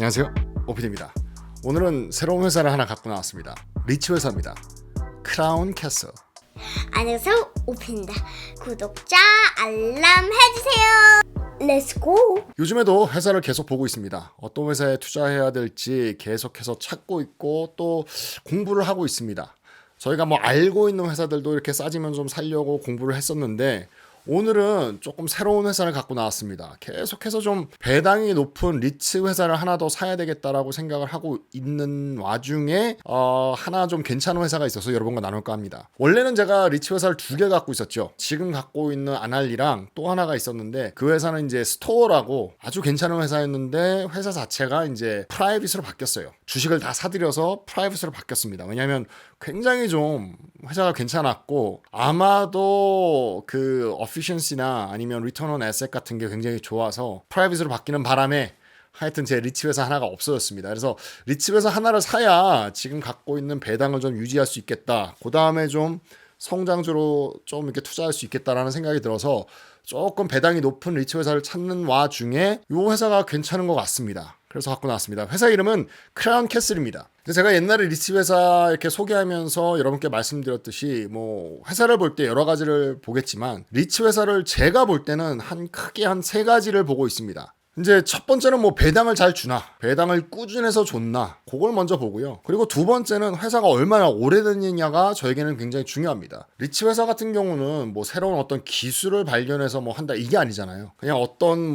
안녕하세요, 오피디입니다. 오늘은 새로운 회사를 하나 갖고 나왔습니다. 리치 회사입니다. 크라운 캐슬. 안녕하세요, 오피입니다. 구독자 알람 해주세요. 렛츠고. 요즘에도 회사를 계속 보고 있습니다. 어떤 회사에 투자해야 될지 계속해서 찾고 있고 또 공부를 하고 있습니다. 저희가 알고 있는 회사들도 이렇게 싸지면 좀 살려고 공부를 했었는데 오늘은 조금 새로운 회사를 갖고 나왔습니다. 계속해서 좀 배당이 높은 리츠 회사를 하나 더 사야 되겠다라고 생각을 하고 있는 와중에 하나 좀 괜찮은 회사가 있어서 여러분과 나눌까 합니다. 원래는 제가 리츠 회사를 2개 갖고 있었죠. 지금 갖고 있는 아날리랑 또 하나가 있었는데 그 회사는 이제 스토어라고 아주 괜찮은 회사였는데 회사 자체가 이제 프라이빗으로 바뀌었어요. 주식을 다 사들여서 프라이빗으로 바뀌었습니다. 왜냐하면 굉장히 좀 회사가 괜찮았고 아마도 그 어피션시나 아니면 리턴 온 에셋 같은 게 굉장히 좋아서 프라이빗으로 바뀌는 바람에 하여튼 제 리츠 회사 하나가 없어졌습니다. 그래서 리츠 회사 하나를 사야 지금 갖고 있는 배당을 좀 유지할 수 있겠다. 그 다음에 좀 성장주로 좀 이렇게 투자할 수 있겠다라는 생각이 들어서 조금 배당이 높은 리츠 회사를 찾는 와중에 이 회사가 괜찮은 것 같습니다. 그래서 갖고 나왔습니다. 회사 이름은 크라운 캐슬입니다. 제가 옛날에 리츠 회사 이렇게 소개하면서 여러분께 말씀드렸듯이 회사를 볼 때 여러 가지를 보겠지만 리츠 회사를 제가 볼 때는 크게 한 3가지를 보고 있습니다. 이제 첫 번째는 배당을 잘 주나, 배당을 꾸준해서 줬나, 그걸 먼저 보고요. 그리고 두 번째는 회사가 얼마나 오래됐느냐가 저에게는 굉장히 중요합니다. 리츠 회사 같은 경우는 새로운 어떤 기술을 발견해서 한다 이게 아니잖아요. 그냥 어떤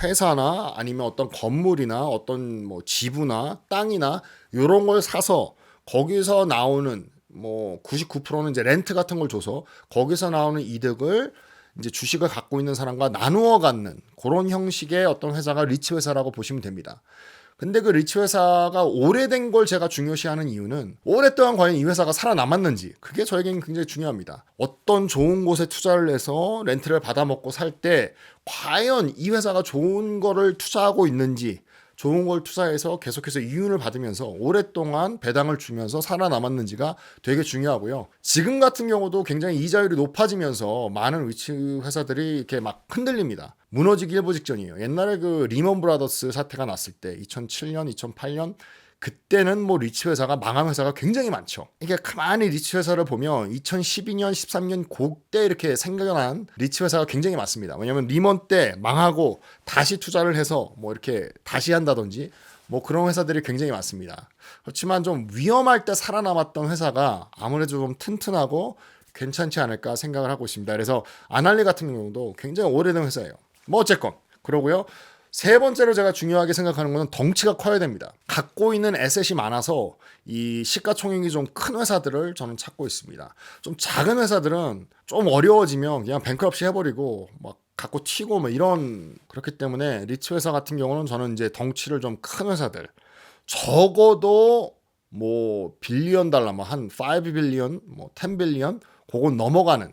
회사나 아니면 어떤 건물이나 어떤 지부나 땅이나 이런 걸 사서 거기서 나오는 99%는 이제 렌트 같은 걸 줘서 거기서 나오는 이득을 이제 주식을 갖고 있는 사람과 나누어 갖는 그런 형식의 어떤 회사가 리츠 회사라고 보시면 됩니다. 근데 그 리츠 회사가 오래된 걸 제가 중요시하는 이유는 오랫동안 과연 이 회사가 살아남았는지 그게 저에게는 굉장히 중요합니다. 어떤 좋은 곳에 투자를 해서 렌트를 받아먹고 살 때 과연 이 회사가 좋은 거를 투자하고 있는지 좋은 걸 투자해서 계속해서 이윤을 받으면서 오랫동안 배당을 주면서 살아남았는지가 되게 중요하고요. 지금 같은 경우도 굉장히 이자율이 높아지면서 많은 리츠 회사들이 이렇게 흔들립니다. 무너지기 일보 직전이에요. 옛날에 그 리먼 브라더스 사태가 났을 때 2007년, 2008년 그때는 리츠 회사가 망한 회사가 굉장히 많죠. 이게 가만히 리츠 회사를 보면 2012년, 13년 그때 이렇게 생겨난 리츠 회사가 굉장히 많습니다. 왜냐하면 리먼 때 망하고 다시 투자를 해서 이렇게 다시 한다든지 그런 회사들이 굉장히 많습니다. 그렇지만 좀 위험할 때 살아남았던 회사가 아무래도 좀 튼튼하고 괜찮지 않을까 생각을 하고 있습니다. 그래서 아날리 같은 경우도 굉장히 오래된 회사예요. 어쨌건 그러고요. 세 번째로 제가 중요하게 생각하는 것은 덩치가 커야 됩니다. 갖고 있는 에셋이 많아서 이 시가총액이 좀 큰 회사들을 저는 찾고 있습니다. 좀 작은 회사들은 좀 어려워지면 그냥 뱅크럽시 해버리고 갖고 튀고 이런 그렇기 때문에 리츠 회사 같은 경우는 저는 이제 덩치를 좀 큰 회사들 적어도 빌리언 달러 한 5 빌리언 10 빌리언 그건 넘어가는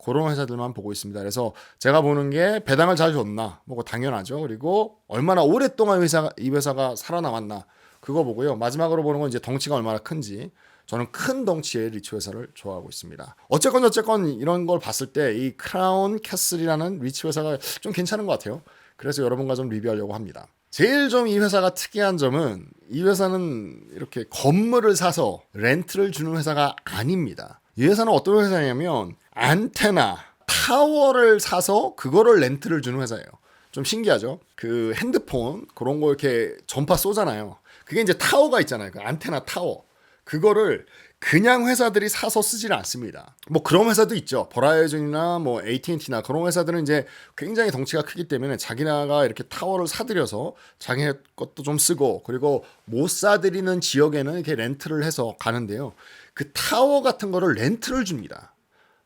그런 회사들만 보고 있습니다. 그래서 제가 보는 게 배당을 잘 줬나 당연하죠. 그리고 얼마나 오랫동안 이 회사가 살아남았나 그거 보고요. 마지막으로 보는 건 이제 덩치가 얼마나 큰지. 저는 큰 덩치의 리츠 회사를 좋아하고 있습니다. 어쨌건 이런 걸 봤을 때 이 크라운 캐슬이라는 리츠 회사가 좀 괜찮은 것 같아요. 그래서 여러분과 좀 리뷰하려고 합니다. 제일 좀 이 회사가 특이한 점은 이 회사는 이렇게 건물을 사서 렌트를 주는 회사가 아닙니다. 이 회사는 어떤 회사냐면 안테나, 타워를 사서 그거를 렌트를 주는 회사예요. 좀 신기하죠? 그 핸드폰 그런 거 이렇게 전파 쏘잖아요. 그게 이제 타워가 있잖아요. 그 안테나 타워. 그거를 그냥 회사들이 사서 쓰지는 않습니다. 그런 회사도 있죠. 버라이즌이나 AT&T나 그런 회사들은 이제 굉장히 덩치가 크기 때문에 자기네가 이렇게 타워를 사들여서 자기네 것도 좀 쓰고 그리고 못 사들이는 지역에는 이렇게 렌트를 해서 가는데요. 그 타워 같은 거를 렌트를 줍니다.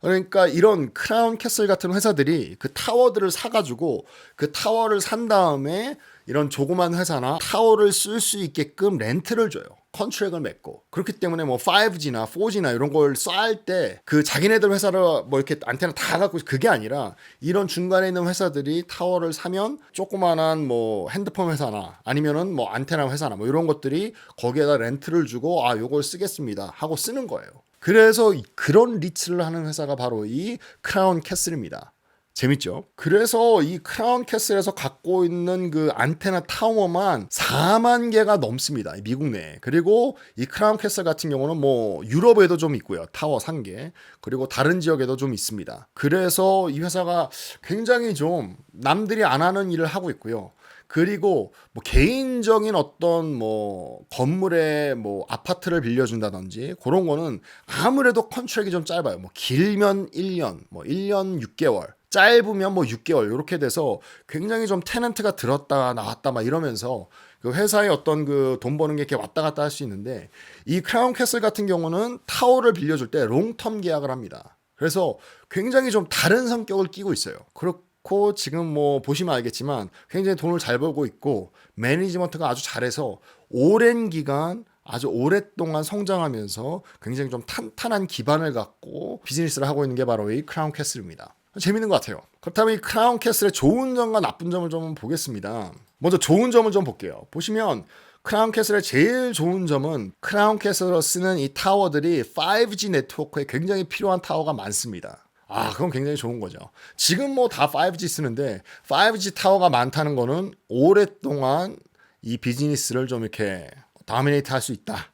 그러니까 이런 크라운 캐슬 같은 회사들이 그 타워들을 사가지고 그 타워를 산 다음에 이런 조그만 회사나 타워를 쓸 수 있게끔 렌트를 줘요. 컨트랙을 맺고. 그렇기 때문에 5G나 4G나 이런 걸 쌀 때 그 자기네들 회사를 이렇게 안테나 다 갖고 그게 아니라 이런 중간에 있는 회사들이 타워를 사면 조그만한 핸드폰 회사나 아니면은 안테나 회사나 이런 것들이 거기에다 렌트를 주고 요걸 쓰겠습니다 하고 쓰는 거예요. 그래서 그런 리츠를 하는 회사가 바로 이 크라운 캐슬입니다. 재밌죠? 그래서 이 크라운 캐슬에서 갖고 있는 그 안테나 타워만 4만 개가 넘습니다. 미국 내에. 그리고 이 크라운 캐슬 같은 경우는 뭐 유럽에도 좀 있고요. 타워 3개. 그리고 다른 지역에도 좀 있습니다. 그래서 이 회사가 굉장히 좀 남들이 안 하는 일을 하고 있고요. 그리고 뭐 개인적인 어떤 뭐 건물에 뭐 아파트를 빌려준다든지 그런 거는 아무래도 컨트랙이 좀 짧아요. 뭐 길면 1년, 뭐 1년 6개월, 짧으면 뭐 6개월 이렇게 돼서 굉장히 좀 테넌트가 들었다 나왔다 막 이러면서 그 회사의 어떤 그 돈 버는 게 이렇게 왔다 갔다 할 수 있는데 이 크라운 캐슬 같은 경우는 타워를 빌려줄 때 롱텀 계약을 합니다. 그래서 굉장히 좀 다른 성격을 띠고 있어요. 그렇고 지금 뭐 보시면 알겠지만 굉장히 돈을 잘 벌고 있고 매니지먼트가 아주 잘해서 오랜 기간 아주 오랫동안 성장하면서 굉장히 좀 탄탄한 기반을 갖고 비즈니스를 하고 있는 게 바로 이 크라운 캐슬입니다. 재밌는 것 같아요. 그렇다면 이 크라운 캐슬의 좋은 점과 나쁜 점을 좀 보겠습니다. 먼저 좋은 점을 좀 볼게요. 보시면 크라운 캐슬의 제일 좋은 점은 크라운 캐슬로 쓰는 이 타워들이 5G 네트워크에 굉장히 필요한 타워가 많습니다. 그건 굉장히 좋은 거죠. 지금 뭐 다 5G 쓰는데 5G 타워가 많다는 거는 오랫동안 이 비즈니스를 좀 이렇게 다미네이트 할 수 있다.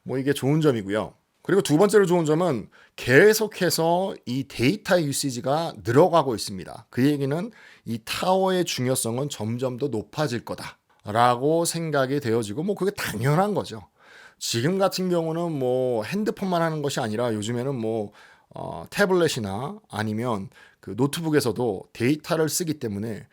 뭐 이게 좋은 점이고요. 그리고 두 번째로 좋은 점은 계속해서 이 데이터 유시지가 늘어가고 있습니다. 그 얘기는 이 타워의 중요성은 점점 더 높아질 거다라고 생각이 되어지고 뭐 그게 당연한 거죠. 지금 같은 경우는 뭐 핸드폰만 하는 것이 아니라 요즘에는 뭐 태블릿이나 아니면 그 노트북에서도 데이터를 쓰기 때문에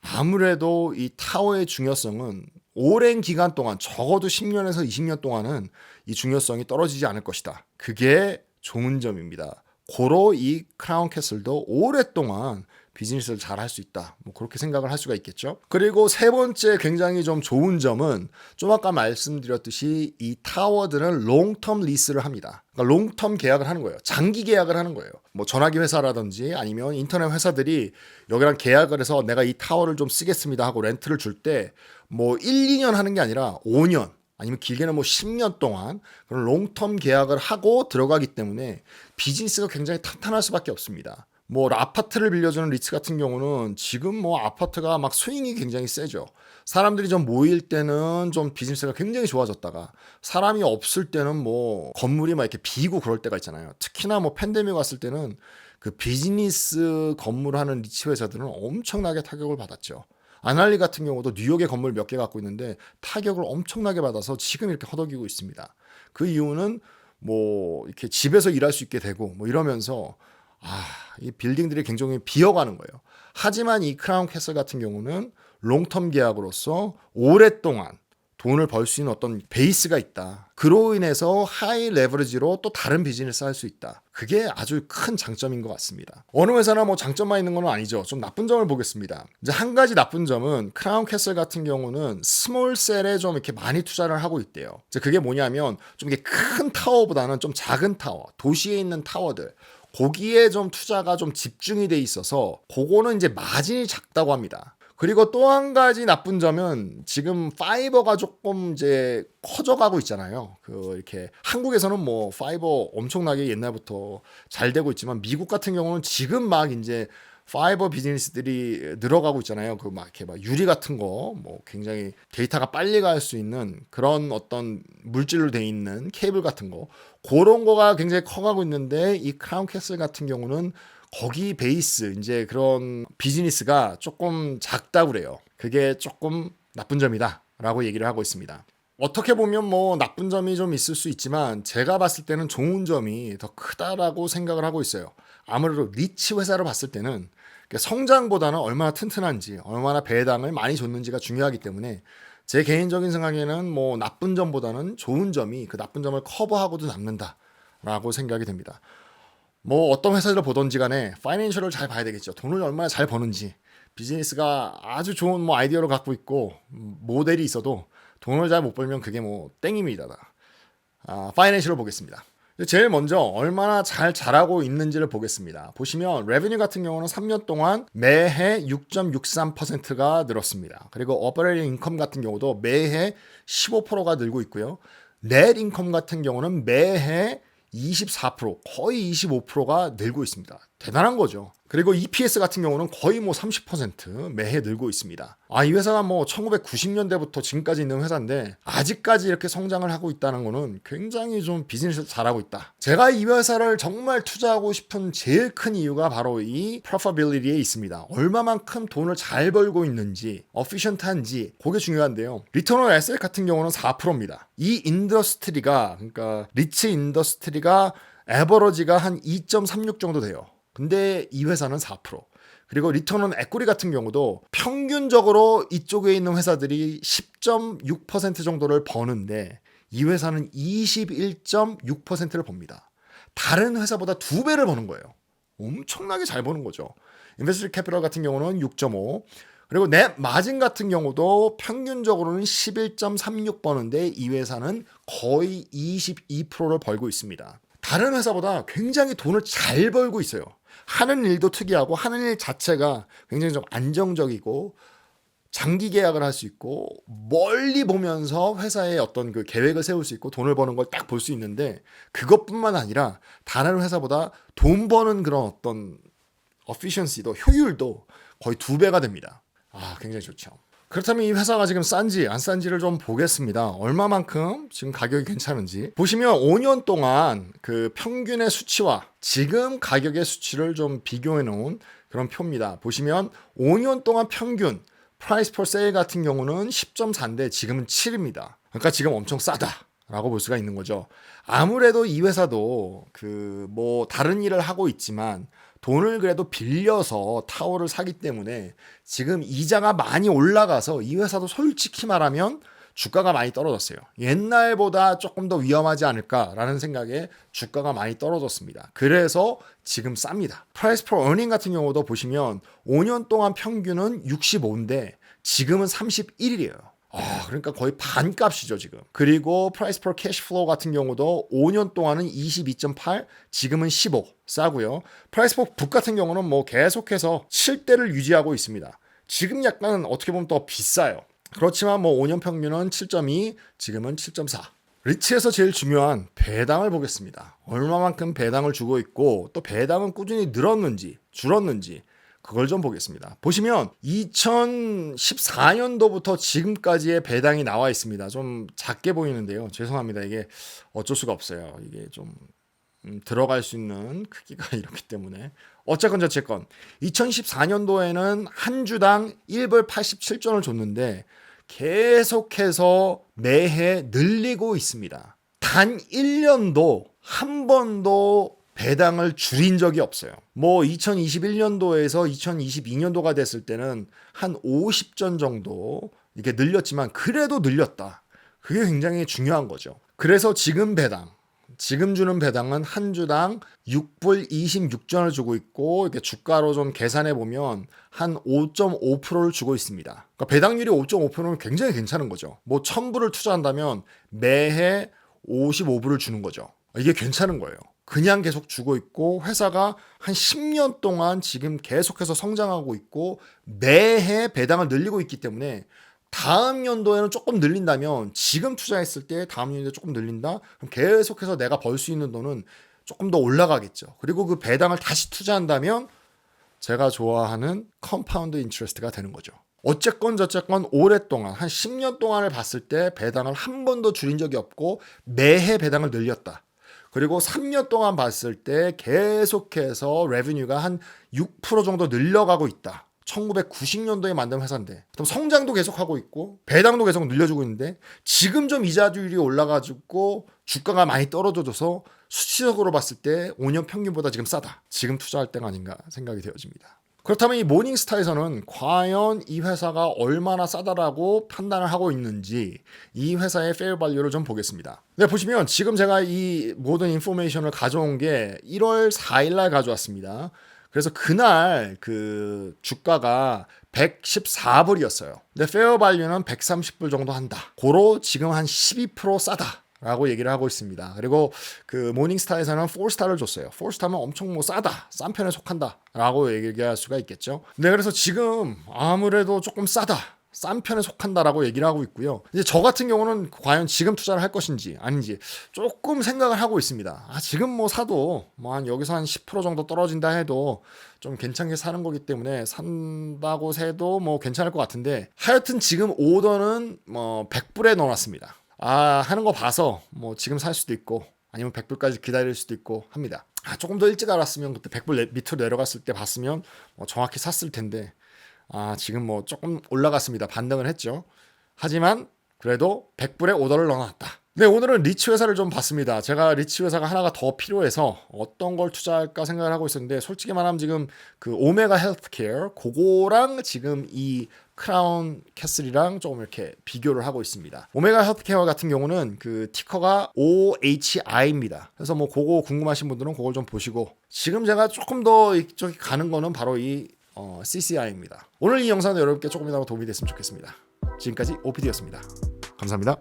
아무래도 이 타워의 중요성은 오랜 기간 동안 적어도 10년에서 20년 동안은 이 중요성이 떨어지지 않을 것이다. 그게 좋은 점입니다. 고로 이 크라운 캐슬도 오랫동안 비즈니스를 잘 할 수 있다. 뭐 그렇게 생각을 할 수가 있겠죠. 그리고 세 번째 굉장히 좀 좋은 점은 좀 아까 말씀드렸듯이 이 타워들은 롱텀 리스를 합니다. 그러니까 롱텀 계약을 하는 거예요. 장기 계약을 하는 거예요. 뭐 전화기 회사라든지 아니면 인터넷 회사들이 여기랑 계약을 해서 내가 이 타워를 좀 쓰겠습니다 하고 렌트를 줄 때 뭐 1, 2년 하는 게 아니라 5년 아니면 길게는 뭐 10년 동안 그런 롱텀 계약을 하고 들어가기 때문에 비즈니스가 굉장히 탄탄할 수밖에 없습니다. 뭐 아파트를 빌려주는 리츠 같은 경우는 지금 뭐 아파트가 막 스윙이 굉장히 세죠. 사람들이 좀 모일 때는 좀 비즈니스가 굉장히 좋아졌다가 사람이 없을 때는 뭐 건물이 막 이렇게 비고 그럴 때가 있잖아요. 특히나 뭐 팬데믹 왔을 때는 그 비즈니스 건물 하는 리츠 회사들은 엄청나게 타격을 받았죠. 아날리 같은 경우도 뉴욕에 건물 몇 개 갖고 있는데 타격을 엄청나게 받아서 지금 이렇게 허덕이고 있습니다. 그 이유는 뭐 이렇게 집에서 일할 수 있게 되고 뭐 이러면서 이 빌딩들이 굉장히 비어가는 거예요. 하지만 이 크라운 캐슬 같은 경우는 롱텀 계약으로서 오랫동안 돈을 벌 수 있는 어떤 베이스가 있다. 그로 인해서 하이 레버리지로 또 다른 비즈니스 할 수 있다. 그게 아주 큰 장점인 것 같습니다. 어느 회사나 뭐 장점만 있는 건 아니죠. 좀 나쁜 점을 보겠습니다. 이제 한 가지 나쁜 점은 크라운 캐슬 같은 경우는 스몰 셀에 좀 이렇게 많이 투자를 하고 있대요. 이제 그게 뭐냐면 좀 이게 큰 타워보다는 좀 작은 타워, 도시에 있는 타워들 거기에 좀 투자가 좀 집중이 돼 있어서 그거는 이제 마진이 작다고 합니다. 그리고 또 한 가지 나쁜 점은 지금 파이버가 조금 이제 커져가고 있잖아요. 그 이렇게 한국에서는 뭐 파이버 엄청나게 옛날부터 잘 되고 있지만 미국 같은 경우는 지금 막 이제 파이버 비즈니스들이 늘어가고 있잖아요. 그 막 이렇게 막 유리 같은 거 뭐 굉장히 데이터가 빨리 갈 수 있는 그런 어떤 물질로 돼 있는 케이블 같은 거 그런 거가 굉장히 커가고 있는데 이 크라운 캐슬 같은 경우는 거기 베이스 이제 그런 비즈니스가 조금 작다고 그래요. 그게 조금 나쁜 점이다라고 얘기를 하고 있습니다. 어떻게 보면 뭐 나쁜 점이 좀 있을 수 있지만 제가 봤을 때는 좋은 점이 더 크다라고 생각을 하고 있어요. 아무래도 리치 회사로 봤을 때는 성장보다는 얼마나 튼튼한지 얼마나 배당을 많이 줬는지가 중요하기 때문에 제 개인적인 생각에는 뭐 나쁜 점보다는 좋은 점이 그 나쁜 점을 커버하고도 남는다라고 생각이 됩니다. 뭐 어떤 회사를 보던지 간에 파이낸셜을 잘 봐야 되겠죠. 돈을 얼마나 잘 버는지 비즈니스가 아주 좋은 뭐 아이디어를 갖고 있고 모델이 있어도 돈을 잘 못 벌면 그게 뭐 땡입니다. 파이낸셜을 보겠습니다. 제일 먼저 얼마나 잘 자라고 있는지를 보겠습니다. 보시면 레베뉴 같은 경우는 3년 동안 매해 6.63%가 늘었습니다. 그리고 오퍼레이팅 인컴 같은 경우도 매해 15%가 늘고 있고요. 넷 인컴 같은 경우는 매해 24% 거의 25%가 늘고 있습니다. 대단한 거죠. 그리고 EPS 같은 경우는 거의 뭐 30% 매해 늘고 있습니다. 이 회사가 뭐 1990년대부터 지금까지 있는 회사인데 아직까지 이렇게 성장을 하고 있다는 거는 굉장히 좀 비즈니스를 잘하고 있다. 제가 이 회사를 정말 투자하고 싶은 제일 큰 이유가 바로 이 profitability에 있습니다. 얼마만큼 돈을 잘 벌고 있는지, efficient한지 그게 중요한데요. 리턴 온 에셋 같은 경우는 4%입니다. 이 인더스트리가 그러니까 리츠 인더스트리가 에버러지가 한 2.36 정도 돼요. 근데 이 회사는 4%. 그리고 리턴 온 에quity 같은 경우도 평균적으로 이쪽에 있는 회사들이 10.6% 정도를 버는데 이 회사는 21.6%를 법니다. 다른 회사보다 2배를 버는 거예요. 엄청나게 잘 버는 거죠. 인베스트 캐피털 같은 경우는 6.5. 그리고 넷 마진 같은 경우도 평균적으로는 11.36 버는데 이 회사는 거의 22%를 벌고 있습니다. 다른 회사보다 굉장히 돈을 잘 벌고 있어요. 하는 일도 특이하고 하는 일 자체가 굉장히 좀 안정적이고 장기 계약을 할 수 있고 멀리 보면서 회사의 어떤 그 계획을 세울 수 있고 돈을 버는 걸 딱 볼 수 있는데 그것뿐만 아니라 다른 회사보다 돈 버는 그런 어떤 efficiency도 효율도 거의 2배가 됩니다. 굉장히 좋죠. 그렇다면 이 회사가 지금 싼지 안 싼지를 좀 보겠습니다. 얼마만큼 지금 가격이 괜찮은지. 보시면 5년 동안 그 평균의 수치와 지금 가격의 수치를 좀 비교해 놓은 그런 표입니다. 보시면 5년 동안 평균 price per sale 같은 경우는 10.4인데 지금은 7입니다. 그러니까 지금 엄청 싸다라고 볼 수가 있는 거죠. 아무래도 이 회사도 그 뭐 다른 일을 하고 있지만 돈을 그래도 빌려서 타워를 사기 때문에 지금 이자가 많이 올라가서 이 회사도 솔직히 말하면 주가가 많이 떨어졌어요. 옛날보다 조금 더 위험하지 않을까라는 생각에 주가가 많이 떨어졌습니다. 그래서 지금 쌉니다. Price per earning 같은 경우도 보시면 5년 동안 평균은 65인데 지금은 31이에요. 그러니까 거의 반값이죠 지금. 그리고 price per cash flow 같은 경우도 5년 동안은 22.8, 지금은 15 싸고요. price per book 같은 경우는 뭐 계속해서 7대를 유지하고 있습니다. 지금 약간 어떻게 보면 더 비싸요. 그렇지만 뭐 5년 평균은 7.2, 지금은 7.4. 리츠에서 제일 중요한 배당을 보겠습니다. 얼마만큼 배당을 주고 있고 또 배당은 꾸준히 늘었는지 줄었는지 그걸 좀 보겠습니다. 보시면 2014년도부터 지금까지의 배당이 나와 있습니다. 좀 작게 보이는데요. 죄송합니다. 이게 어쩔 수가 없어요. 이게 좀 들어갈 수 있는 크기가 이렇기 때문에 어쨌건 2014년도에는 한 주당 1불 87전을 줬는데 계속해서 매해 늘리고 있습니다. 단 1년도 한 번도 배당을 줄인 적이 없어요. 뭐 2021년도에서 2022년도가 됐을 때는 한 50전 정도 이렇게 늘렸지만 그래도 늘렸다. 그게 굉장히 중요한 거죠. 그래서 지금 주는 배당은 한 주당 6불 26전을 주고 있고 이렇게 주가로 좀 계산해 보면 한 5.5%를 주고 있습니다. 그러니까 배당률이 5.5%는 굉장히 괜찮은 거죠. 뭐 1000불을 투자한다면 매해 55불을 주는 거죠. 이게 괜찮은 거예요. 그냥 계속 주고 있고 회사가 한 10년 동안 지금 계속해서 성장하고 있고 매해 배당을 늘리고 있기 때문에 다음 연도에는 조금 늘린다면 지금 투자했을 때 다음 연도에 조금 늘린다? 그럼 계속해서 내가 벌 수 있는 돈은 조금 더 올라가겠죠. 그리고 그 배당을 다시 투자한다면 제가 좋아하는 컴파운드 인트레스트가 되는 거죠. 어쨌건 저쨌건 오랫동안 한 10년 동안을 봤을 때 배당을 한 번도 줄인 적이 없고 매해 배당을 늘렸다. 그리고 3년 동안 봤을 때 계속해서 레베뉴가 한 6% 정도 늘려가고 있다. 1990년도에 만든 회사인데 그럼 성장도 계속하고 있고 배당도 계속 늘려주고 있는데 지금 좀 이자율이 올라가지고 주가가 많이 떨어져서 수치적으로 봤을 때 5년 평균보다 지금 싸다. 지금 투자할 때가 아닌가 생각이 되어집니다. 그렇다면 이 모닝스타에서는 과연 이 회사가 얼마나 싸다라고 판단을 하고 있는지 이 회사의 페어 밸류를 좀 보겠습니다. 네, 보시면 지금 제가 이 모든 인포메이션을 가져온 게 1월 4일 날 가져왔습니다. 그래서 그날 그 주가가 114불이었어요. 근데 페어 밸류는 130불 정도 한다. 고로 지금 한 12% 싸다. 라고 얘기를 하고 있습니다. 그리고 그 모닝스타에서는 4스타를 줬어요. 4스타면 엄청 뭐 싸다, 싼 편에 속한다 라고 얘기할 수가 있겠죠. 네, 그래서 지금 아무래도 조금 싸다 싼 편에 속한다라고 얘기를 하고 있고요. 이제 저 같은 경우는 과연 지금 투자를 할 것인지 아닌지 조금 생각을 하고 있습니다. 지금 뭐 사도 뭐 한 여기서 한 10% 정도 떨어진다 해도 좀 괜찮게 사는 거기 때문에 산다고 해도 뭐 괜찮을 것 같은데, 하여튼 지금 오더는 뭐 100불에 넣어놨습니다. 하는 거 봐서 뭐 지금 살 수도 있고 아니면 100불까지 기다릴 수도 있고 합니다. 조금 더 일찍 알았으면 그때 100불 밑으로 내려갔을 때 봤으면 뭐 정확히 샀을 텐데, 지금 뭐 조금 올라갔습니다. 반등을 했죠. 하지만 그래도 100불에 오더를 넣어놨다. 네, 오늘은 리츠 회사를 좀 봤습니다. 제가 리츠 회사가 하나가 더 필요해서 어떤 걸 투자할까 생각을 하고 있었는데, 솔직히 말하면 지금 그 오메가 헬스케어 그거랑 지금 이 크라운 캐슬이랑 조금 이렇게 비교를 하고 있습니다. 오메가 헬스케어 같은 경우는 그 티커가 OHI입니다. 그래서 뭐 그거 궁금하신 분들은 그걸 좀 보시고, 지금 제가 조금 더 이쪽에 가는 거는 바로 이 CCI입니다. 오늘 이 영상도 여러분께 조금이나마 도움이 됐으면 좋겠습니다. 지금까지 OPD였습니다. 감사합니다.